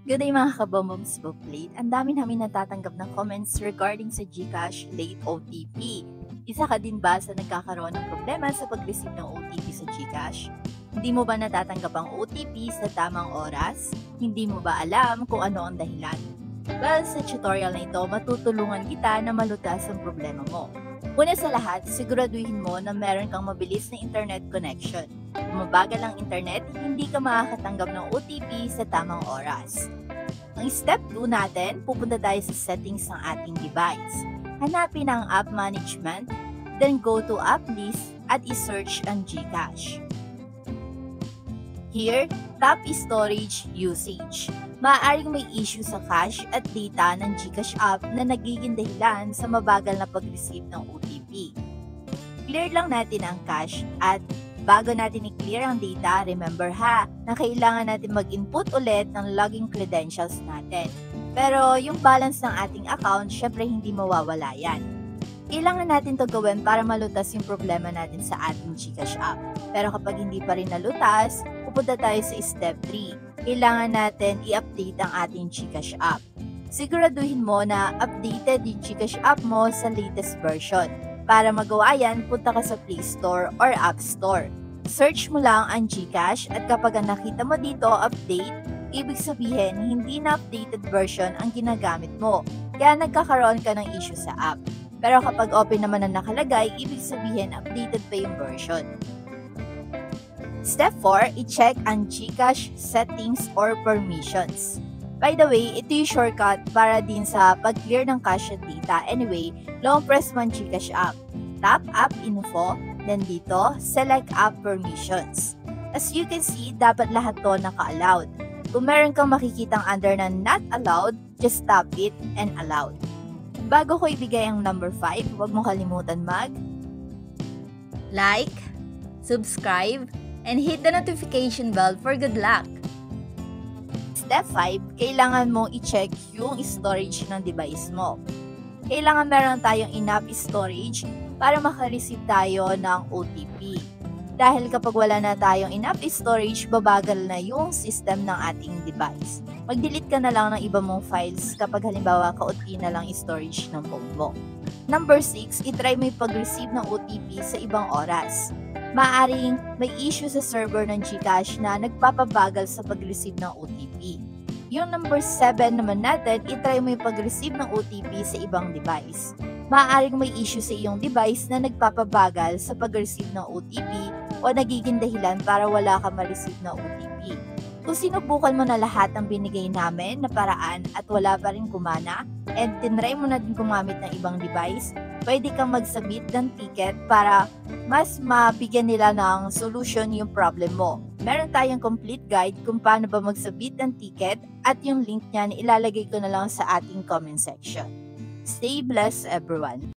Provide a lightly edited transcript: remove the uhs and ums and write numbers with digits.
Good day mga kabomboms plate. Ang dami namin natatanggap ng comments regarding sa GCash late OTP. Isa ka din ba sa nagkakaroon ng problema sa pag-receive ng OTP sa GCash? Hindi mo ba natatanggap ang OTP sa tamang oras? Hindi mo ba alam kung ano ang dahilan? Well, sa tutorial na ito, matutulungan kita na malutas ang problema mo. Una sa lahat, siguraduhin mo na meron kang mabilis na internet connection. Kung mabagal ang internet, hindi ka makakatanggap ng OTP sa tamang oras. Ang step 2 natin, pupunta tayo sa settings ng ating device. Hanapin ang app management, then go to app list at i-search ang GCash. Here, tap storage usage. Maaaring may issue sa cache at data ng GCash app na nagiging dahilan sa mabagal na pag-receive ng OTP. Clear lang natin ang cache at bago natin i-clear ang data, remember na kailangan natin mag-input ulit ng login credentials natin. Pero yung balance ng ating account, syempre hindi mawawala yan. Kailangan natin to gawin para malutas yung problema natin sa ating GCash app. Pero kapag hindi pa rin nalutas, pupunta tayo sa step 3. Kailangan natin i-update ang ating GCash app. Siguraduhin mo na updated yung GCash app mo sa latest version. Para magawa yan, punta ka sa Play Store or App Store. Search mo lang ang GCash at kapag nakita mo dito update, ibig sabihin hindi na updated version ang ginagamit mo. Kaya nagkakaroon ka ng issue sa app. Pero kapag open naman ang nakalagay, ibig sabihin updated pa yung version. Step 4, i-check ang GCash settings or permissions. By the way, ito yung shortcut para din sa pag-clear ng cache at data. Anyway, long press mo ang GCash app. Tap App Info, then dito, select App Permissions. As you can see, dapat lahat to naka-allowed. Kung meron kang makikitang under na not allowed, just tap it and allowed. Bago ko ibigay ang number 5, huwag mo kalimutan like, subscribe, and hit the notification bell for good luck. Step 5, kailangan mong i-check yung storage ng device mo. Kailangan meron tayong enough storage para makareceive tayo ng OTP. Dahil kapag wala na tayong enough storage, babagal na yung system ng ating device. Mag-delete ka na lang ng iba mong files kapag halimbawa kaunti na lang storage ng phone mo. Number 6, itry mo yung pag-receive ng OTP sa ibang oras. Maaring may issue sa server ng GCash na nagpapabagal sa pag-receive ng OTP. Yung number 7 naman natin, itry mo yung pag-receive ng OTP sa ibang device. Maaring may issue sa iyong device na nagpapabagal sa pag-receive ng OTP o nagiging dahilan para wala ka ma-receive na OTP. Kung sinubukan mo na lahat ng binigay namin na paraan at wala pa rin kumana, and tinry mo na din gumamit ng ibang device, pwede kang mag-submit ng ticket para mas mabigyan nila ng solution yung problem mo. Meron tayong complete guide kung paano ba mag-submit ng ticket at yung link niyan ilalagay ko na lang sa ating comment section. Stay blessed everyone!